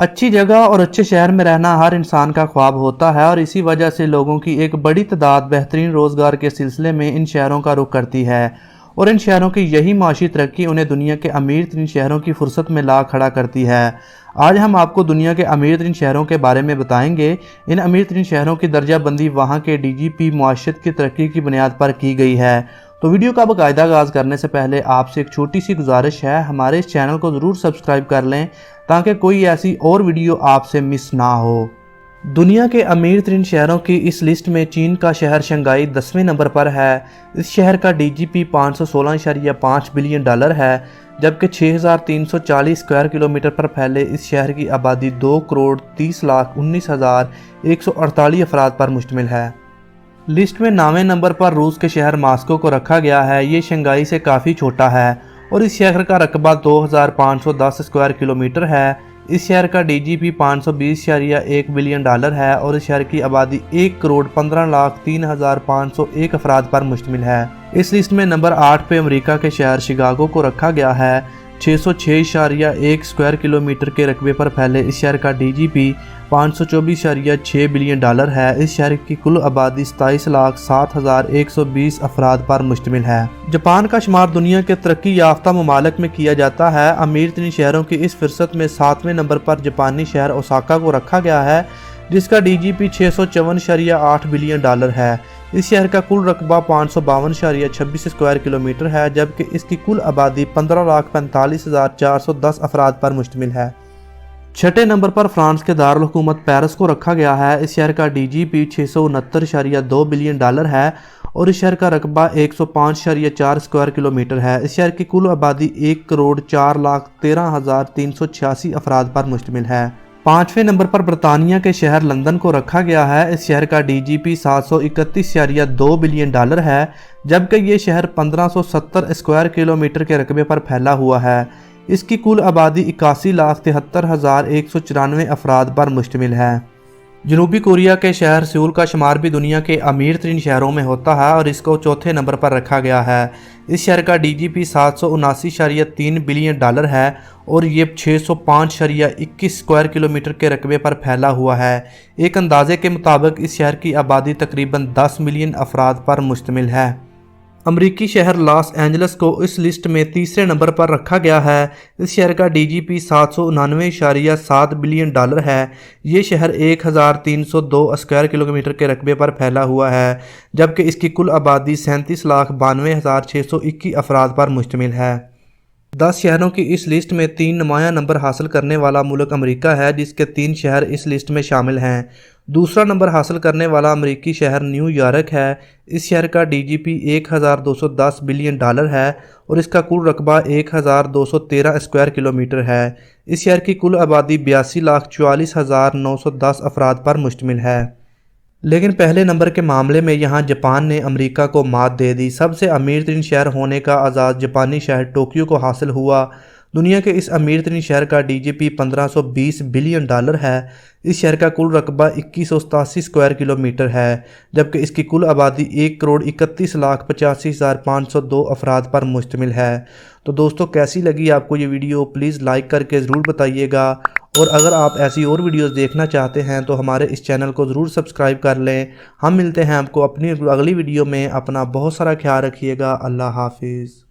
اچھی جگہ اور اچھے شہر میں رہنا ہر انسان کا خواب ہوتا ہے اور اسی وجہ سے لوگوں کی ایک بڑی تعداد بہترین روزگار کے سلسلے میں ان شہروں کا رخ کرتی ہے اور ان شہروں کی یہی معاشی ترقی انہیں دنیا کے امیر ترین شہروں کی فرصت میں لا کھڑا کرتی ہے۔ آج ہم آپ کو دنیا کے امیر ترین شہروں کے بارے میں بتائیں گے۔ ان امیر ترین شہروں کی درجہ بندی وہاں کے ڈی جی پی معیشت کی ترقی کی بنیاد پر کی گئی ہے۔ تو ویڈیو کا باقاعدہ آغاز کرنے سے پہلے آپ سے ایک چھوٹی سی گزارش ہے، ہمارے اس چینل کو ضرور سبسکرائب کر لیں تاکہ کوئی ایسی اور ویڈیو آپ سے مس نہ ہو۔ دنیا کے امیر ترین شہروں کی اس لسٹ میں چین کا شہر شنگھائی 10ویں نمبر پر ہے۔ اس شہر کا ڈی جی پی 516.5 بلین ڈالر ہے، جبکہ 6340 اسکوائر کلومیٹر پر پھیلے اس شہر کی آبادی 2,30,19,148 افراد پر مشتمل ہے۔ لسٹ میں 9ویں نمبر پر روس کے شہر ماسکو کو رکھا گیا ہے۔ یہ شنگھائی سے کافی چھوٹا ہے اور اس شہر کا رقبہ 2510 اسکوائر کلومیٹر ہے۔ اس شہر کا ڈی جی پی 520.1 بلین ڈالر ہے اور اس شہر کی آبادی 1,15,03,501 افراد پر مشتمل ہے۔ اس لسٹ میں نمبر 8 پہ امریکہ کے شہر شکاگو کو رکھا گیا ہے۔ 606.1 اسکوائر کلومیٹر کے رقبے پر پھیلے اس شہر کا ڈی جی پی 524.6 بلین ڈالر ہے۔ اس شہر کی کل آبادی 27,07,120 افراد پر مشتمل ہے۔ جاپان کا شمار دنیا کے ترقی یافتہ ممالک میں کیا جاتا ہے۔ امیر ترین شہروں کی اس فہرست میں 7ویں نمبر پر جاپانی شہر اوساکا کو رکھا گیا ہے، جس کا ڈی جی پی 654.8 بلین ڈالر ہے۔ اس شہر کا کل رقبہ 552.26 اسکوائر کلومیٹر ہے، جبکہ اس کی کل آبادی 15,45,410 افراد پر مشتمل ہے۔ چھٹے نمبر پر فرانس کے دارالحکومت پیرس کو رکھا گیا ہے۔ اس شہر کا ڈی جی پی 669.2 بلین ڈالر ہے اور اس شہر کا رقبہ 105.4 اسکوائر کلومیٹر ہے۔ اس شہر کی کل آبادی 1,04,13,386 افراد پر مشتمل ہے۔ 5ویں نمبر پر برطانیہ کے شہر لندن کو رکھا گیا ہے۔ اس شہر کا ڈی جی پی 731.2 بلین ڈالر ہے، جبکہ یہ شہر 1570 اسکوائر کلومیٹر کے رقبے پر پھیلا ہوا ہے۔ اس کی کل آبادی 81,73,194 افراد پر مشتمل ہے۔ جنوبی کوریا کے شہر سیول کا شمار بھی دنیا کے امیر ترین شہروں میں ہوتا ہے اور اس کو چوتھے نمبر پر رکھا گیا ہے۔ اس شہر کا ڈی جی پی 779.3 بلین ڈالر ہے اور یہ 605.21 اسکوائر کلومیٹر کے رقبے پر پھیلا ہوا ہے۔ ایک اندازے کے مطابق اس شہر کی آبادی تقریباً 10 ملین افراد پر مشتمل ہے۔ امریکی شہر لاس اینجلس کو اس لسٹ میں تیسرے نمبر پر رکھا گیا ہے۔ اس شہر کا ڈی جی پی 799.7 بلین ڈالر ہے۔ یہ شہر 1,302 اسکوائر کلومیٹر کے رقبے پر پھیلا ہوا ہے، جبکہ اس کی کل آبادی 37,92,621 افراد پر مشتمل ہے۔ 10 شہروں کی اس لسٹ میں 3 نمایاں نمبر حاصل کرنے والا ملک امریکہ ہے، جس کے 3 شہر اس لسٹ میں شامل ہیں۔ دوسرا نمبر حاصل کرنے والا امریکی شہر نیو یارک ہے۔ اس شہر کا ڈی جی پی 1,210 بلین ڈالر ہے اور اس کا کل رقبہ 1,213 اسکوائر کلومیٹر ہے۔ اس شہر کی کل آبادی 82,44,910 افراد پر مشتمل ہے۔ لیکن پہلے نمبر کے معاملے میں یہاں جاپان نے امریکہ کو مات دے دی۔ سب سے امیر ترین شہر ہونے کا اعزاز جاپانی شہر ٹوکیو کو حاصل ہوا۔ دنیا کے اس امیر ترین شہر کا ڈی جی پی 1520 بلین ڈالر ہے۔ اس شہر کا کل رقبہ 2187 اسکوائر کلومیٹر ہے، جبکہ اس کی کل آبادی 1,31,85,502 افراد پر مشتمل ہے۔ تو دوستو، کیسی لگی آپ کو یہ ویڈیو؟ پلیز لائک کر کے ضرور بتائیے گا، اور اگر آپ ایسی اور ویڈیوز دیکھنا چاہتے ہیں تو ہمارے اس چینل کو ضرور سبسکرائب کر لیں۔ ہم ملتے ہیں آپ کو اپنی اگلی ویڈیو میں۔ اپنا بہت سارا خیال رکھیے گا۔ اللہ حافظ۔